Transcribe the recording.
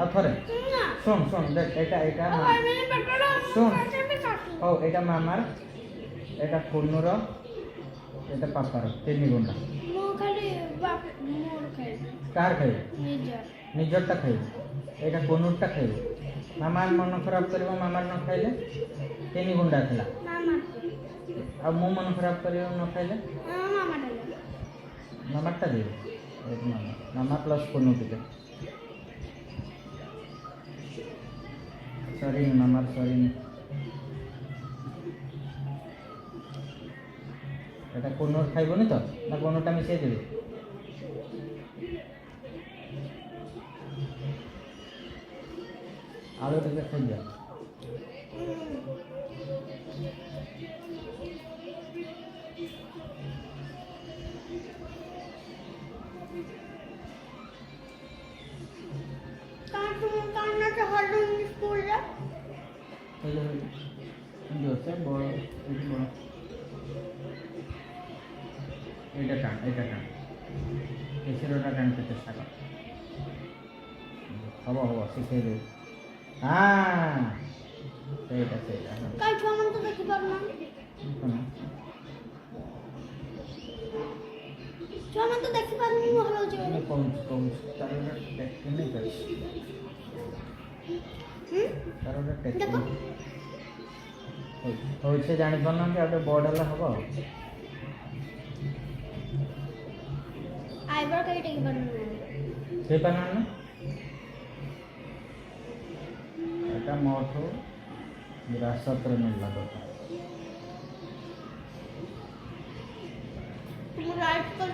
ଆଉ ଥରେ ଶୁଣ ଶୁଣ ଦେଖ ଏଇଟା ଶୁଣ ହଉ ଏଇଟା ମାମାର ଏଇଟା କୁନୁର ଏଇଟା ପାପାର 3 ଗୁଣ୍ଡା କାହାର ଖାଇବେ ନିଜରଟା ଖାଇବେ ଏଇଟା କୁନୁରଟା ଖାଇବେ ମାମାର ମନ ଖରାପ କରିବ ମାମାର ନ ଖାଇଲେ 3 ଗୁଣ୍ଡା ଥିଲା ଆଉ ମୁଁ ମନ ଖରାପ କରିବ ନ ଖାଇଲେ ମାମାରଟା ଦେବେ ମାମା ପ୍ଲସ୍ କୁନୁ ଟିକେ ସରିନି ମାମାର ସରିନି এটা কোনোর খাইবনি তো না কোনোটা মিশিয়ে দেবে আলু থেকে খাই যা বড় এটা টান এসেরোটা টানতে চেষ্টা কর হব শিখিয়ে দেবে হ্যাঁ সেইটা হয়েছে জানিপার না কি আর বড় হলে হব এটা মোটু বিরাসতরে মিললা কথা राइट कर